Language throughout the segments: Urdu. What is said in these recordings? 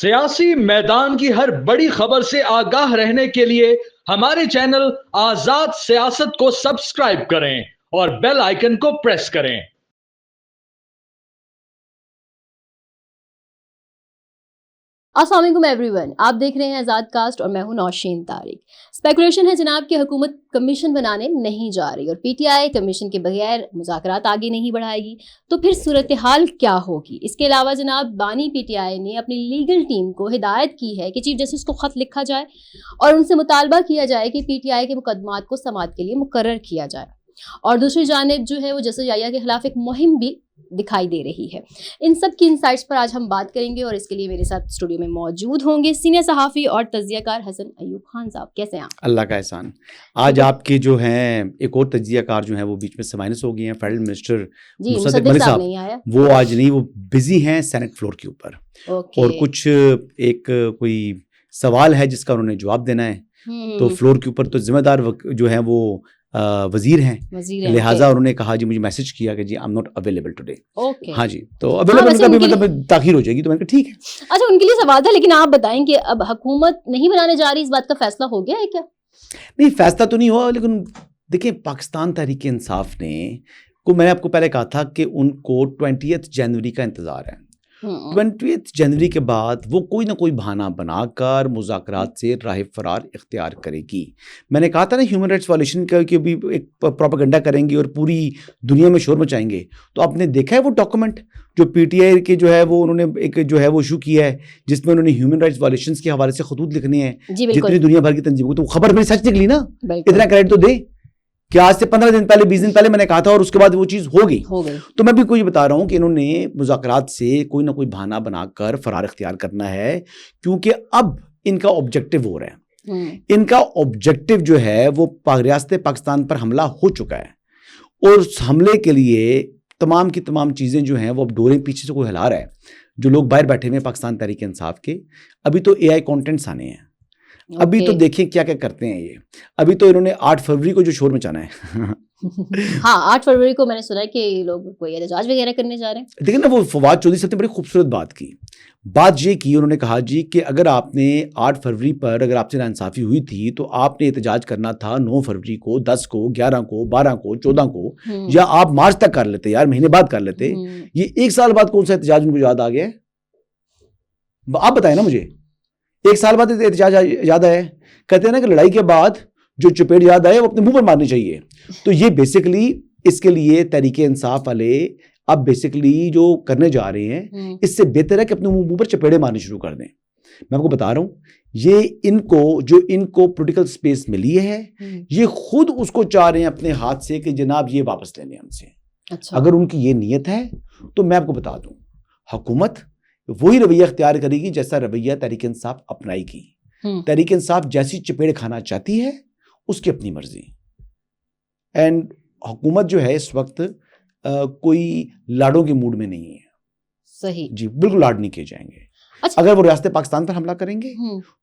سیاسی میدان کی ہر بڑی خبر سے آگاہ رہنے کے لیے ہمارے چینل آزاد سیاست کو سبسکرائب کریں اور بیل آئیکن کو پریس کریں۔ السلام علیکم ایوری ون، آپ دیکھ رہے ہیں آزاد کاسٹ اور میں ہوں نوشین طارق۔ اسپیکولیشن ہے جناب کہ حکومت کمیشن بنانے نہیں جا رہی اور پی ٹی آئی کمیشن کے بغیر مذاکرات آگے نہیں بڑھائے گی، تو پھر صورتحال کیا ہوگی؟ اس کے علاوہ جناب بانی پی ٹی آئی نے اپنی لیگل ٹیم کو ہدایت کی ہے کہ چیف جسٹس کو خط لکھا جائے اور ان سے مطالبہ کیا جائے کہ پی ٹی آئی کے مقدمات کو سماعت کے لیے مقرر کیا جائے، اور دوسری جانب جو ہے وہ جسٹس یحییٰ کے خلاف ایک مہم بھی دکھائی دے رہی ہے۔ ان سب کی انسائٹس پر آج ہم بات کریں گے اور اس کے لیے میرے ساتھ اسٹوڈیو میں موجود ہوں گے سینئر صحافی اور تجزیہ کار حسن ایوب خان صاحب۔ کیسے ہیں آپ؟ اللہ کا احسان۔ آج آپ کے جو ہیں ایک اور تجزیہ کار جو ہیں وہ بیچ میں سے مائنس ہو گئی ہیں، فیڈرل منسٹر مصدق ملک صاحب نہیں آیا، وہ آج نہیں، وہ بزی ہیں سینٹ فلور کے اوپر، اور کچھ ایک کوئی سوال ہے جس کا انہوں نے جواب دینا ہے، تو فلور کے اوپر تو ذمہ دار جو ہیں وہ وزیر ہیں، لہٰذا انہوں نے کہا جی مجھے میسج کیا کہ جی I am not available today. ہاں جی، تو اویلیبل کا بھی مطلب تاخیر ہو جائے گی، تو میں نے کہا ٹھیک ہے۔ اچھا، ان کے لیے سوال تھا، لیکن آپ بتائیں کہ اب حکومت نہیں بنانے جا رہی، اس بات کا فیصلہ ہو گیا ہے کیا؟ نہیں، فیصلہ تو نہیں ہوا، لیکن دیکھیں پاکستان تحریک انصاف نے میں نے آپ کو پہلے کہا تھا کہ ان کو 20 جنوری کا انتظار ہے۔ 20 جنوری کے بعد وہ کوئی نہ کوئی بہانہ بنا کر مذاکرات سے راہ فرار اختیار کرے گی۔ میں نے کہا تھا نا ہیومن رائٹس وائلیشن کا کہ ابھی ایک پروپیگنڈا کریں گے اور پوری دنیا میں شور مچائیں گے، تو آپ نے دیکھا ہے وہ ڈاکومنٹ جو پی ٹی آئی کے جو ہے وہ انہوں نے ایک جو ہے وہ ایشو کیا ہے، جس میں انہوں نے ہیومن رائٹس وائلیشنز کے حوالے سے خطوط لکھنے ہیں جتنی دنیا بھر کی تنظیموں کو، تو خبر میری سچ نکلی نا، اتنا کریڈٹ تو دے کہ آج سے 15 دن پہلے 20 دن پہلے میں نے کہا تھا اور اس کے بعد وہ چیز ہو گئی۔ تو میں بھی کوئی بتا رہا ہوں کہ انہوں نے مذاکرات سے کوئی نہ کوئی بہانہ بنا کر فرار اختیار کرنا ہے، کیونکہ اب ان کا آبجیکٹو ہو رہا ہے۔ ان کا آبجیکٹو جو ہے وہ ریاست پاکستان پر حملہ ہو چکا ہے، اور اس حملے کے لیے تمام کی تمام چیزیں جو ہیں وہ اب ڈوریں پیچھے سے کوئی ہلا رہا ہے۔ جو لوگ باہر بیٹھے ہوئے ہیں پاکستان تحریک انصاف کے، ابھی تو اے آئی کانٹینٹس آنے ہیں، ابھی تو دیکھیں کیا کیا کرتے ہیں یہ۔ ابھی تو انہوں نے 8 فروری کو جو شور مچانا ہے ہاں 8 فروری کو میں نے سنا ہے کہ لوگ کوئی احتجاج وغیرہ کرنے جا رہے ہیں۔ دیکھیں نا، وہ فواد چودھری صاحب نے بڑی خوبصورت بات یہ کی، انہوں نے کہا جی کہ اگر آپ نے 8 فروری پر اگر آپ سے ناانصافی ہوئی تھی تو آپ نے احتجاج کرنا تھا 9 فروری کو، 10 کو، 11 کو، 12 کو، 14 کو، یا آپ مارچ تک کر لیتے، یار مہینے بعد کر لیتے۔ یہ 1 سال بعد کون سا احتجاج ان کو یاد آ گیا ہے؟ آپ بتائیں نا مجھے، 1 سال بعد احتجاج یاد آیا ہے؟ کہتے ہیں نا کہ لڑائی کے بعد جو چپیڑ یاد آئے وہ اپنے منہ پر مارنی چاہیے۔ تو یہ بیسیکلی اس کے لیے تحریک انصاف والے اب بیسیکلی جو کرنے جا رہے ہیں، اس سے بہتر ہے کہ اپنے منہ پر چپیڑے مارنے شروع کر دیں۔ میں آپ کو بتا رہا ہوں، یہ ان کو پولیٹیکل سپیس ملی ہے، یہ خود اس کو چاہ رہے ہیں اپنے ہاتھ سے کہ جناب یہ واپس لے لیں ہم سے۔ اگر ان کی یہ نیت ہے تو میں آپ کو بتا دوں، حکومت وہی رویہ اختیار کرے گی جیسا رویہ تحریک انصاف اپنائے گی۔ تحریک انصاف جیسی چپیڑ کھانا چاہتی ہے اس کی اپنی مرضی، اینڈ حکومت جو ہے اس وقت کوئی لاڑوں کے موڈ میں نہیں ہے۔ صحیح جی، بالکل لاڈ نہیں کیے جائیں گے۔ اگر وہ ریاست پاکستان پر حملہ کریں گے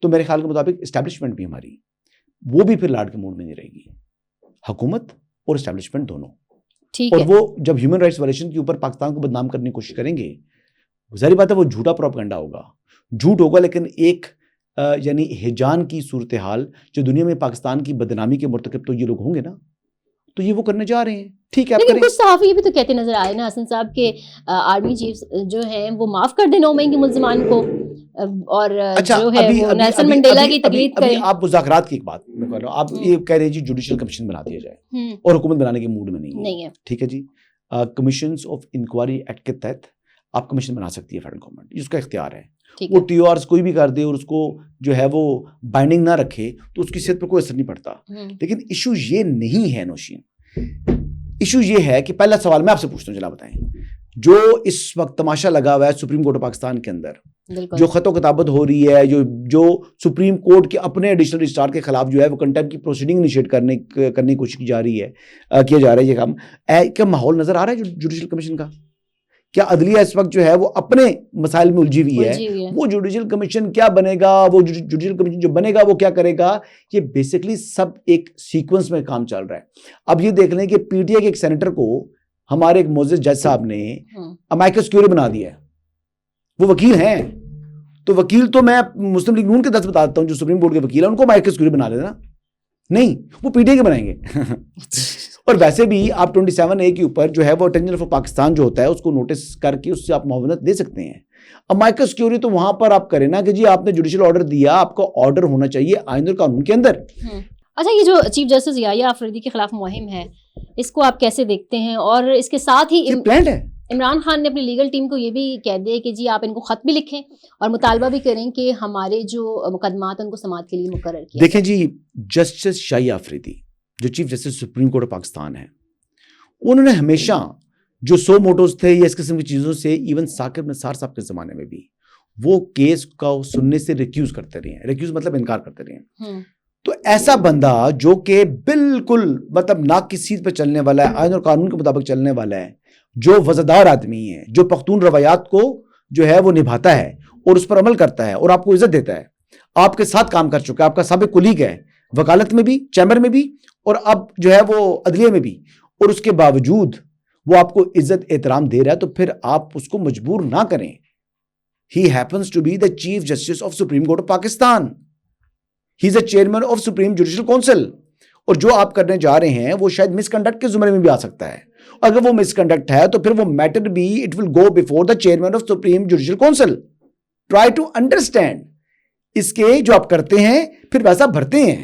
تو میرے خیال کے مطابق اسٹیبلشمنٹ بھی ہماری وہ بھی پھر لاڈ کے موڈ میں نہیں رہے گی، حکومت اور اسٹیبلشمنٹ دونوں۔ اور وہ جب ہیومن رائٹس وائلیشن کے اوپر پاکستان کو بدنام کرنے کی کوشش کریں گے، ظاہر بات ہے وہ جھوٹا پروپیگنڈا ہوگا، جھوٹ ہوگا، لیکن ایک یعنی ہجان کی صورتحال جو دنیا میں پاکستان کی بدنامی کے مرتکب تو یہ لوگ ہوں گے نا، تو یہ وہ کرنے جا رہے ہیں۔ ٹھیک ہے، لیکن کچھ صحافی بھی تو کہتے نظر آئے نا حسن صاحب کہ آرمی چیف جو ہیں وہ معاف کر دیں 9 مئی کے ملزمان کو، اور جو ہے وہ نیلسن منڈیلا کی تقلید کریں۔ آپ مذاکرات کی ایک بات میں کہہ رہا ہوں، آپ یہ کہہ رہے ہیں جی جوڈیشل کمیشن بنا دیا جائے، اور حکومت بنانے کے موڈ میں نہیں ہے۔ ٹھیک ہے جی، کمیشنز آف انکوائری ایکٹ کے تحت آپ کمیشن بنا سکتی ہے فیڈرل گورنمنٹ، اس کا اختیار ہے۔ وہ ٹی او آرز کوئی بھی کر دے اور اس کو جو ہے وہ بائنڈنگ نہ رکھے تو اس کی صحت پر کوئی اثر نہیں پڑتا۔ لیکن ایشو یہ نہیں ہے نوشین، ایشو یہ ہے کہ پہلا سوال میں آپ سے پوچھتا ہوں، چلا بتائیں، جو اس وقت تماشا لگا ہوا ہے سپریم کورٹ آف پاکستان کے اندر، جو خط و کتابت ہو رہی ہے، جو سپریم کورٹ کے اپنے ایڈیشنل رجسٹرار کے خلاف جو ہے وہ کنٹمپٹ کی پروسیڈنگ انیشیٹ کرنے کی کوشش کی جا رہی ہے، کیا جا رہا ہے یہ کام، کیا ماحول نظر آ رہا ہے جوڈیشل کمیشن کا؟ کیا عدلیہ اس وقت جو ہے وہ اپنے مسائل میں الجھی ہوئی ہے؟ وہ جوڈیشل کمیشن کیا بنے گا، وہ جوڈیشل کمیشن جو بنے گا وہ کیا کرے گا؟ یہ بیسیکلی سب ایک سیکوینس میں کام چل رہا ہے۔ اب یہ دیکھ لیں کہ پی ٹی آئی کے ایک سینیٹر کو ہمارے ایک معزز جج صاحب نے امائکس کیوری بنا دیا ہے، وہ وکیل ہیں، تو وکیل تو میں مسلم لیگ نون کے 10 بتا دیتا ہوں جو سپریم کورٹ کے وکیل ہیں ان کو مائیکل سکیوری بنا لینا, نہیں وہ پی ٹی آئی کے بنائیں گے. اور ویسے بھی آپ 27A کے اوپر جو ہے وہ اٹارنی جنرل آف پاکستان جو ہوتا ہے اس کو نوٹس کر کے اس سے آپ معاونت دے سکتے ہیں. اب مائیکل سکیوری تو وہاں پر آپ کریں نا کہ جی آپ نے جوڈیشل آرڈر دیا, آپ کا آرڈر ہونا چاہیے آئین اور قانون کے اندر. اچھا, یہ جو چیف جسٹس یحییٰ آفریدی کے خلاف مہم ہے اس کو آپ کیسے دیکھتے ہیں؟ اور اس کے ساتھ ہی پلانڈ ہے. عمران خان نے اپنی لیگل ٹیم کو یہ بھی کہہ دیا کہ جی آپ ان کو خط بھی لکھیں اور مطالبہ بھی کریں کہ ہمارے جو مقدمات ان کو سماعت کے لیے مقرر کیا. دیکھیں جی, جسٹس یحییٰ آفریدی جو chief justice supreme court of Pakistan ہے, انہوں نے ہمیشہ جو سو موٹوز تھے یا اس قسم کی چیزوں سے, ایون ثاقب نثار صاحب کے زمانے میں بھی وہ کیس کا سننے سے ریکیوز کرتے رہے ہیں. ریکیوز مطلب انکار کرتے رہے ہیں. تو ایسا بندہ جو کہ بالکل مطلب ناک کی سیدھ پہ چلنے والا ہے, آئین اور قانون کے مطابق چلنے والا ہے, جو وزدار آدمی ہے, جو پختون روایات کو جو ہے وہ نبھاتا ہے اور اس پر عمل کرتا ہے اور آپ کو عزت دیتا ہے, آپ کے ساتھ کام کر چکا ہے, آپ کا سابق کولیگ ہے وکالت میں بھی, چیمبر میں بھی, اور اب جو ہے وہ عدلیہ میں بھی, اور اس کے باوجود وہ آپ کو عزت احترام دے رہا ہے, تو پھر آپ اس کو مجبور نہ کریں. He happens to be the Chief Justice of Supreme Court of Pakistan. He is a chairman of Supreme Judicial Council. اور جو آپ کرنے جا رہے ہیں وہ شاید مس کنڈکٹ کے زمرے میں بھی آ سکتا ہے. اگر وہ مس کنڈکٹ ہے تو پھر وہ میٹر بھی it will go before the chairman of Supreme Judicial Council. Try to understand. اس کے جو آپ کرتے ہیں پھر ویسا بھرتے ہیں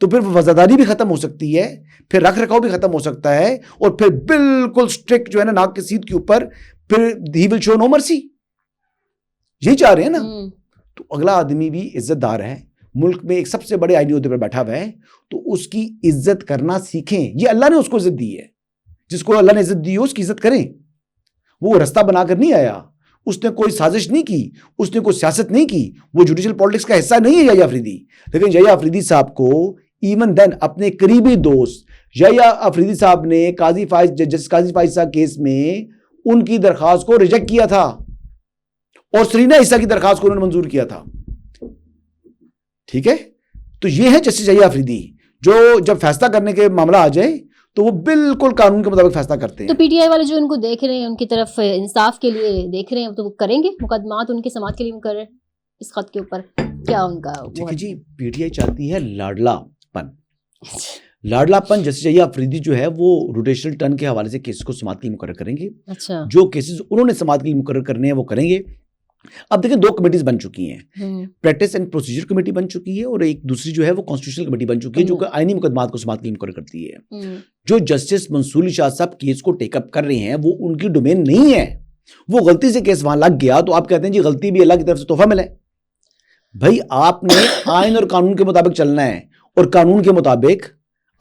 تو پھر وہ وزاداری بھی ختم ہو سکتی ہے, پھر رکھ رکھاؤ بھی ختم ہو سکتا ہے, اور پھر بالکل اسٹرکٹ جو ہے نا ناک کی سیدھ کے اوپر, پھر he will show no mercy. یہی چاہ رہے ہیں نا. تو اگلا آدمی بھی عزت دار ہے, ملک میں ایک سب سے بڑے آئینی عہدے پر بیٹھا ہوا ہے, تو اس کی عزت کرنا سیکھیں. یہ اللہ نے اس کو عزت دی ہے, جس کو اللہ نے عزت دی ہو اس کی عزت کریں. وہ رستہ بنا کر نہیں آیا, اس نے کوئی سازش نہیں کی, اس نے کوئی سیاست نہیں کی, وہ جوڈیشل پالیٹکس کا حصہ نہیں ہے یحییٰ آفریدی. لیکن یحییٰ آفریدی صاحب کو ایون دین اپنے قریبی دوست یحییٰ آفریدی صاحب نے جسٹس قاضی فائز صاحب کیس میں ان کی درخواست کو ریجیکٹ کیا تھا, اور سرینا عیسیٰ کی درخواست کو انہوں نے منظور کیا تھا. ٹھیک ہے, تو یہ ہے جسٹس یحییٰ آفریدی, جو جب فیصلہ کرنے کے معاملہ آ جائے تو وہ بالکل قانون کے مطابق فیصلہ کرتے ہیں. تو پی ٹی آئی والے جو ان کو دیکھ رہے ہیں, ان کی طرف انصاف کے لیے دیکھ رہے ہیں, تو وہ کریں گے مقدمات ان کے سماعت کے لیے مقرر اس خط کے اوپر؟ کیا ان کا جی پی ٹی آئی چاہتی ہے لاڈلا پن. لاڈلا پن جسٹس یحییٰ آفریدی جو ہے وہ روٹیشنل ٹرن کے حوالے سے کیسز کو سماعت کے لیے مقرر کریں گے. اچھا, جو کیسز انہوں نے سماعت کے لیے مقرر کرنے ہیں وہ کریں گے. اب دیکھیں 2 کمیٹیز بن چکی ہیں, پریکٹس اینڈ پروسیجر کمیٹی بن چکی ہے, اور ایک دوسری جو ہے وہ کانسٹیٹیوشنل کمیٹی بن چکی ہے, جو کہ آئینی مقدمات کو سماعت کے لیے مقرر کرتی ہے. جو جسٹس منصور علی شاہ صاحب کیس کو ٹیک اپ کر رہے ہیں وہ ان کی ڈومین نہیں ہے. وہ غلطی سے کیس وہاں لگ گیا تو آپ کہتے ہیں جی غلطی بھی اللہ کی طرف سے تحفہ ملا ہے. بھائی آپ نے آئین اور قانون کے مطابق چلنا ہے, اور قانون کے مطابق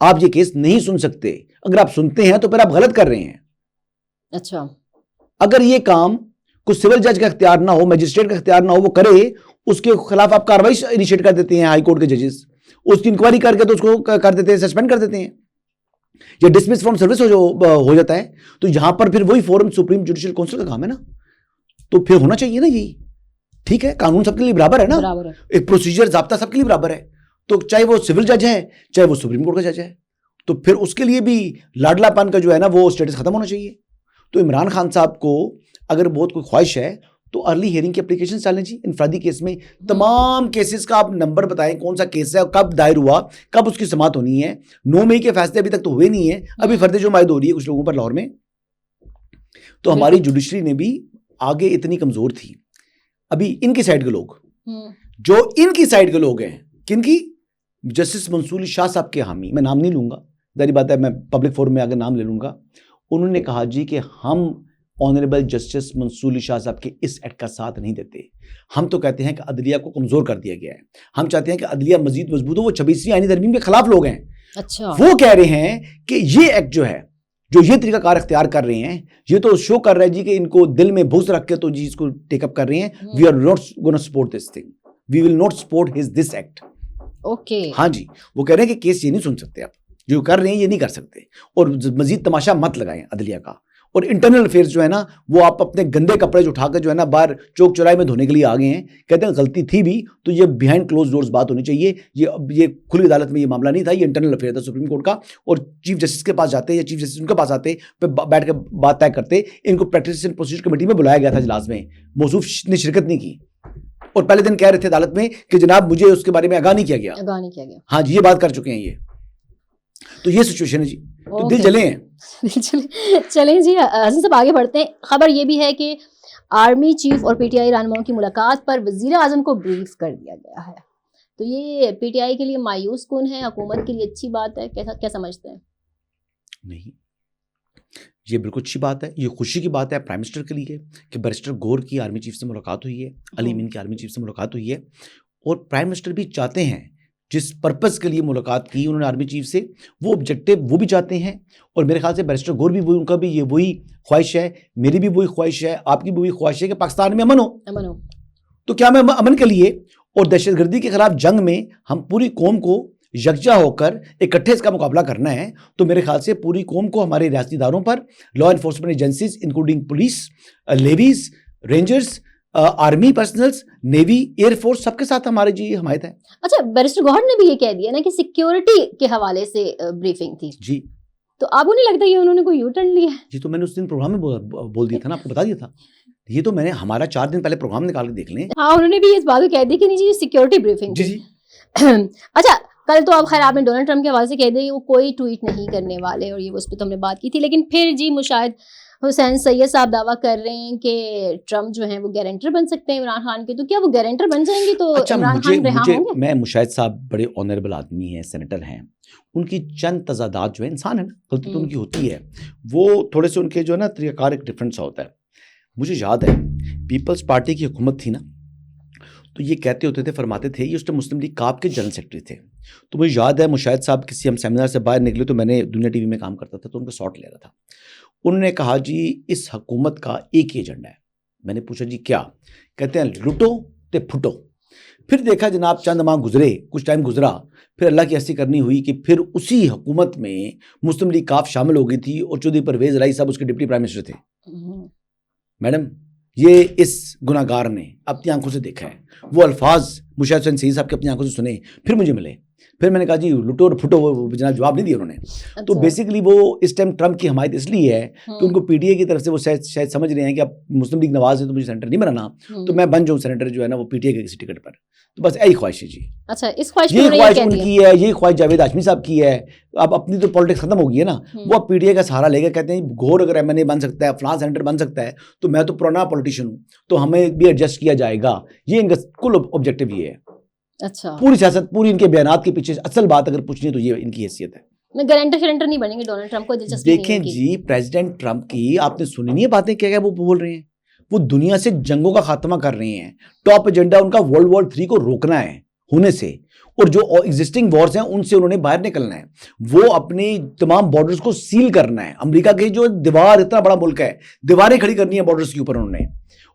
آپ یہ کیس نہیں سن سکتے. اگر آپ سنتے ہیں تو پھر آپ غلط کر رہے ہیں. اچھا, اگر یہ کام کوئی سول جج کا اختیار نہ ہو, میجسٹریٹ کا اختیار نہ ہو, وہ کرے, اس کے خلاف آپ کاروائی انیشیٹ کر دیتے ہیں ہائی کورٹ کے ججز, اس کی انکوائری کر کے تو اس کو کر دیتے ہیں, سسپینڈ کر دیتے ہیں, یا ڈسمس فرام سروس ہو جاتا ہے. تو یہاں پر پھر وہی فورم سپریم جوڈیشل کونسل کا کام ہے نا, تو پھر ہونا چاہیے نا یہی. ٹھیک ہے, قانون سب کے لیے برابر ہے نا, ایک پروسیجر ضابطہ سب کے لیے برابر ہے. تو چاہے وہ سول جج ہے چاہے وہ سپریم کورٹ کا جج ہے, تو پھر اس کے لیے بھی لاڈلا پن کا جو ہے نا وہ اسٹیٹس ختم ہونا چاہیے. تو عمران خان صاحب کو اگر بہت کوئی خواہش ہے تو ارلی ہیئرنگ کی اپلیکیشن ڈالیں جی. انفرادی کیس میں تمام کیسز کا آپ نمبر بتائیں, کون سا کیس ہے, کب دائر ہوا, کب اس کی سماعت ہونی ہے. 9 مئی کے فیصلے ابھی تک تو ہوئے نہیں ہیں, ابھی فرد جو عائد ہو رہی ہے کچھ لوگوں پر لاہور میں. تو ہماری جوڈیشری نے بھی آگے اتنی کمزور تھی. ابھی ان کی سائڈ کے لوگ, جو ان کی سائڈ کے لوگ ہیں, کن کی, جسٹس منصور علی شاہ صاحب کے حامی, میں نام نہیں لوں گا, ظاہری بات ہے میں پبلک فورم میں اگر نام لے لوں گا, انہوں نے کہا جی کہ ہم آنریبل جسٹس منصور علی شاہ صاحب کے اس ایکٹ کا ساتھ نہیں دیتے. ہم تو کہتے ہیں کہ عدلیہ کو کمزور کر دیا گیا ہے, ہم چاہتے ہیں کہ عدلیہ مزید مضبوط ہو. وہ 26ویں آئینی ترمیم کے خلاف لوگ ہیں. اچھا, وہ کہہ رہے ہیں کہ یہ ایکٹ جو ہے, جو یہ طریقہ کار اختیار کر رہے ہیں, یہ تو شو کر رہا ہے جی کہ ان کو دل میں بغض رکھ کے تو جی اس کو ٹیک اپ کر رہے ہیں. We are not gonna support this thing, we will not support this act. Okay, ہاں جی, وہ کہہ رہے ہیں کہ کیس یہ نہیں سن سکتے, آپ جو کر رہے ہیں یہ نہیں کر سکتے, اور مزید تماشا مت لگائیں عدلیہ کا. اور انٹرنل افیئرز جو ہے نا وہ آپ اپنے گندے کپڑے جو اٹھا کر جو ہے نا باہر چوک چوراہے میں دھونے کے لیے آ گئے ہیں. کہتے ہیں غلطی تھی بھی تو یہ بیہائنڈ کلوز ڈورز بات ہونی چاہیے, یہ کھلی عدالت میں یہ معاملہ نہیں تھا, یہ انٹرنل افیئر تھا سپریم کورٹ کا. اور چیف جسٹس کے پاس جاتے یا چیف جسٹس ان کے پاس آتے, پھر بیٹھ کے بات طے کرتے. ان کو پریکٹس اینڈ پروسیجر کمیٹی میں بلایا گیا تھا اجلاس میں, موصوف نے شرکت نہیں کی. اور پہلے دن کہہ رہے تھے عدالت میں کہ جناب مجھے اس کے بارے میں آگاہ نہیں کیا گیا. ہاں جی یہ بات کر چکے ہیں یہ. تو یہ سچویشن ہے جی. تو دل جلے ہیں. چلیں جی حسن صاحب آگے بڑھتے ہیں. خبر یہ بھی ہے کہ آرمی چیف اور پی ٹی آئی رہنماؤں کی ملاقات پر وزیر اعظم کو بریف کر دیا گیا ہے. تو یہ پی ٹی آئی کے لیے مایوس کن ہے, حکومت کے لیے اچھی بات ہے, کیا سمجھتے ہیں؟ نہیں, یہ بالکل اچھی بات ہے. یہ خوشی کی بات ہے پرائم منسٹر کے لیے کہ بیرسٹر گور کی آرمی چیف سے ملاقات ہوئی ہے, علی مین کی آرمی چیف سے ملاقات ہوئی ہے, اور پرائم منسٹر بھی چاہتے ہیں جس پرپز کے لیے ملاقات کی انہوں نے آرمی چیف سے, وہ آبجیکٹو وہ بھی چاہتے ہیں, اور میرے خیال سے بیرسٹر گور بھی ان کا بھی یہ وہی خواہش ہے, میری بھی وہی خواہش ہے, آپ کی بھی وہی خواہش ہے کہ پاکستان میں امن ہو. تو کیا میں امن کے لیے اور دہشت گردی کے خلاف جنگ میں ہم پوری قوم کو یکجا ہو کر اکٹھے اس کا مقابلہ کرنا ہے, تو میرے خیال سے پوری قوم کو ہمارے ریاستی اداروں پر law enforcement agencies including police, levies, rangers, army personnels, navy, air force, سب کے ساتھ ہمارے جی حمایت ہے. اچھا بیرسٹر گوہر نے بھی یہ کہہ دیا نا کہ سیکیورٹی کے حوالے سے بریفنگ تھی جی, تو آپ کو نہیں لگتا یہ انہوں نے کوئی یو ٹرن لیا؟ جی تو میں نے اس دن پروگرام میں بول دیا تھا نا, آپ کو بتا دیا تھا. یہ تو میں نے ہمارا 4 دن پہلے پروگرام نکال کے دیکھ لیں. ہاں انہوں نے بھی اس بات کو کہہ دی کہ نہیں جی سیکیورٹی بریفنگ. جی جی. اچھا کل تو اب خیر آپ نے ڈونلڈ ٹرمپ کے حوالے سے کہہ دیا کہ وہ کوئی ٹویٹ نہیں کرنے والے, اور یہ اس پہ تو ہم نے بات کی تھی, لیکن پھر جی مشاہد حسین سید صاحب دعویٰ کر رہے ہیں کہ ٹرمپ جو ہیں وہ گارنٹر بن سکتے ہیں عمران خان کے, تو کیا وہ گارنٹر بن جائیں گے تو عمران خان رہا ہوں گے؟ میں مشاہد صاحب بڑے آنریبل آدمی ہیں, سینیٹر ہیں, ان کی چند تضادات جو ہے, انسان ہے نا, غلطی تو ان کی ہوتی ہے, وہ تھوڑے سے ان کے جو ہے نا طریقہ کار ایک ڈفرینس ہوتا ہے. مجھے یاد ہے پیپلز پارٹی کی حکومت تھی نا, تو یہ کہتے ہوتے تھے, فرماتے تھے, یہ اس ٹائم مسلم لیگ کاپ کے جنرل سیکرٹری تھے. تو مجھے یاد ہے مشاہد صاحب کسی ہم سیمینار سے باہر نکلے تو میں نے دنیا ٹی وی میں کام کرتا تھا, تو ان کا شاٹ لے رہا تھا. انہوں نے کہا جی اس حکومت کا ایک ہی ایجنڈا ہے. میں نے پوچھا جی کیا؟ کہتے ہیں لٹو تے پھٹو. پھر دیکھا جناب چند ماہ گزرے, کچھ ٹائم گزرا, پھر اللہ کی ہستی کرنی ہوئی کہ پھر اسی حکومت میں مسلم لیگ کاف شامل ہو گئی تھی, اور چودھری پرویز الہی صاحب اس کے ڈپٹی پرائم منسٹر تھے. میڈم یہ اس گناہ گار نے اپنی آنکھوں سے دیکھا ہے, وہ الفاظ مشاہد حسین سید صاحب کے اپنی آنکھوں سے سنے, پھر مجھے ملے, پھر میں نے کہا جی لٹو اور پھٹو, وہ جناب جواب نہیں دیا انہوں نے. تو بیسیکلی وہ اس ٹائم ٹرمپ کی حمایت اس لیے ہے کہ ان کو پی ٹی اے کی طرف سے وہ شاید سمجھ رہے ہیں کہ اب مسلم لیگ نواز ہے تو مجھے سینیٹر نہیں بنانا, تو میں بن جاؤں سینیٹر جو ہے نا وہ پی ٹی اے کے کسی ٹکٹ پر. تو بس یہی خواہش ہے جی. اچھا اس خواہش یہ خواہش ان کی ہے, یہی خواہش جاوید ہاشمی صاحب کی ہے. اب اپنی تو پالیٹکس ختم ہو گئی ہے نا, وہ اب پی ٹی اے کا سہارا لے گا, کہتے ہیں گھور اگر ایم این اے بن سکتا ہے, فلاں سینیٹر بن سکتا ہے, تو میں تو پرانا پولیٹیشین ہوں, تو ہمیں بھی ایڈجسٹ کیا جائے گا. یہ ان کا کل آبجیکٹو یہ ہے. اچھا پوری سیاست, پوری ان کے بیانات کے پیچھے اصل بات اگر پوچھنی ہے تو یہ ان کی حیثیت ہے. میں گارنٹر شرنٹر نہیں بنیں گے ڈونلڈ ٹرمپ کو, دلچسپی دیکھیں جی پریزیڈنٹ ٹرمپ کی آپ نے سنی نہیں ہے باتیں, کیا وہ بول رہے ہیں, وہ دنیا سے جنگوں کا خاتمہ کر رہے ہیں. ٹاپ ایجنڈا ان کا ورلڈ وار 3 کو روکنا ہے ہونے سے, اور جو ایگزسٹنگ وارز ہیں ان سے انہوں نے باہر نکلنا ہے. وہ اپنی تمام بارڈرز کو سیل کرنا ہے. امریکہ کی جو دیوار, اتنا بڑا ملک ہے, دیواریں کھڑی کرنی ہیں بارڈرز کے اوپر انہوں نے.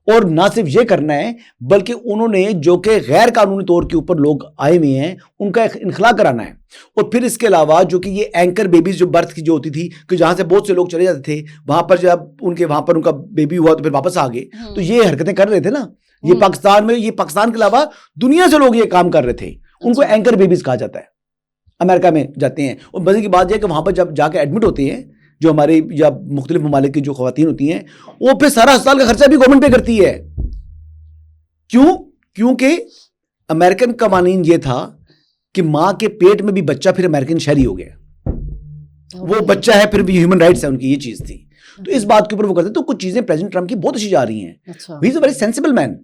اور نہ صرف یہ کرنا ہے بلکہ انہوں نے جو کہ غیر قانونی طور کے اوپر لوگ آئے ہوئے ہیں ان کا انخلا کرانا ہے. اور پھر اس کے علاوہ جو کہ یہ اینکر بیبیز جو برتھ کی جو ہوتی تھی کہ جہاں سے بہت سے لوگ چلے جاتے تھے, وہاں پر جب ان کے وہاں پر ان کا بیبی ہوا تو پھر واپس آ گئے, تو یہ حرکتیں کر رہے تھے نا. یہ پاکستان میں, یہ پاکستان کے علاوہ دنیا سے لوگ یہ کام کر رہے تھے. ان کو اینکر بیبیز کہا جاتا ہے. امریکہ میں جاتے ہیں, اور مزے کی بات یہ ہے کہ وہاں پر جب جا کے ایڈمٹ ہوتے ہیں جو ہمارے یا مختلف ممالک کی جو خواتین ہوتی ہیں, وہ پھر سارا ہسپتال کا خرچہ بھی گورنمنٹ پے کرتی ہے. کیوں؟ کیونکہ امریکن قوانین یہ تھا کہ ماں کے پیٹ میں بھی بچہ پھر امریکن شہری ہو گیا, وہ بچہ ہے پھر بھی ہیومن رائٹس ہے ان کی, یہ چیز تھی. تو اس بات کے اوپر وہ کرتے ہیں. تو کچھ چیزیں پریزیڈنٹ ٹرمپ کی بہت اچھی جا رہی ہیں. ہی از اے ویری سینسیبل مین.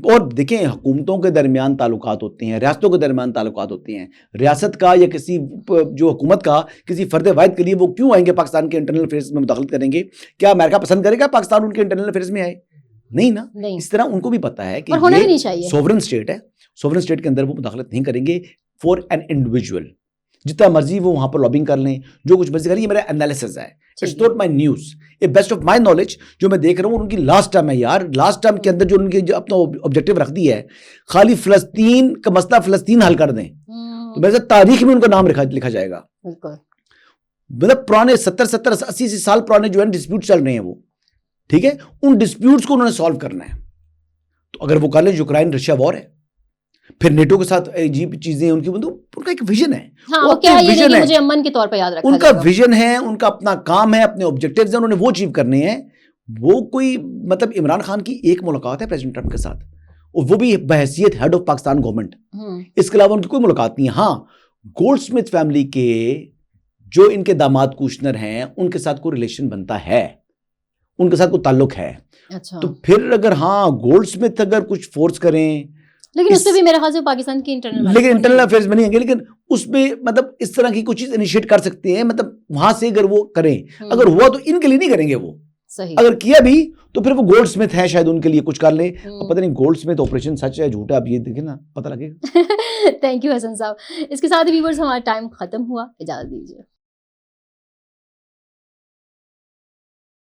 اور دیکھیں حکومتوں کے درمیان تعلقات ہوتے ہیں, ریاستوں کے درمیان تعلقات ہوتے ہیں. ریاست کا یا کسی جو حکومت کا کسی فرد واحد کے لیے وہ کیوں آئیں گے پاکستان کے انٹرنل افیئرز میں مداخلت کریں گے؟ کیا امریکہ پسند کرے گا پاکستان ان کے انٹرنل افیئرز میں آئے؟ نہیں نا. اس طرح ان کو بھی پتا ہے کہ یہ سوورن اسٹیٹ ہے, سوورن اسٹیٹ کے اندر وہ مداخلت نہیں کریں گے فار این انڈیویجول. جتنا مرضی وہ وہاں پر لابنگ کر لیں, جو کچھ مرضی کریں, یہ میرا انالیسز ہے, اٹس ناٹ مائی نیوز, یہ بیسٹ آف مائی نالج جو میں دیکھ رہا ہوں. ان کی لاسٹ ٹرم ہے یار, لاسٹ ٹرم کے اندر جو ان کی جو اپنا آبجیکٹیو رکھ دی ہے خالی فلسطین کا مسئلہ فلسطین حل کر دیں, تو میرے تاریخ میں ان کا نام لکھا جائے گا. مطلب پرانے 70-80 سال پرانے جو ہے ڈسپیوٹ چل رہے ہیں وہ, ٹھیک ہے, ان ڈسپیوٹس کو انہوں نے سالو کرنا ہے. تو اگر وہ کر لیں یوکرائن رشیا وار ہے, پھر نیٹو کے ساتھ عجیب چیزیں ان کی, ان کا ایک ویژن ہے, مجھے امن کے طور پر یاد رکھا, ان کا ویژن ہے, ان کا اپنا کام ہے, اپنے آبجیکٹیوز ہیں, انہوں نے وہ اچیو کرنے ہیں. وہ کوئی مطلب عمران خان کی ایک ملاقات ہے پریزیڈنٹ ٹرمپ کے ساتھ, وہ بھی بحیثیت ہیڈ آف پاکستان گورنمنٹ. اس کے علاوہ ان کی کوئی ملاقات نہیں ہے. ہاں گولڈ اسمتھ فیملی کے جو ان کے داماد کوشنر ہیں ان کے ساتھ کوئی ریلیشن بنتا ہے, ان کے ساتھ کوئی تعلق ہے. تو پھر اگر ہاں گولڈ اسمتھ اگر کچھ فورس کریں, لیکن اس سے بھی میرے خیال سے پاکستان کی انٹرنل افیئرز میں نہیں ہیں گے, لیکن اس میں مطلب اس طرح کی کچھ چیز انیشیٹ کر سکتے ہیں, مطلب وہاں سے اگر وہ کریں, اگر ہوا تو ان کے لیے نہیں کریں گے وہ, اگر کیا بھی تو پھر وہ گولڈ اسمتھ ہے شاید ان کے لیے کچھ کر لیں. پتہ نہیں گولڈ اسمتھ آپریشن سچ ہے جھوٹا, اب یہ دیکھیں نا پتہ لگے گا. تھینک یو حسن صاحب. اس کے ساتھ ویورز ہمارا ٹائم ختم ہوا, اجازت دیجیے.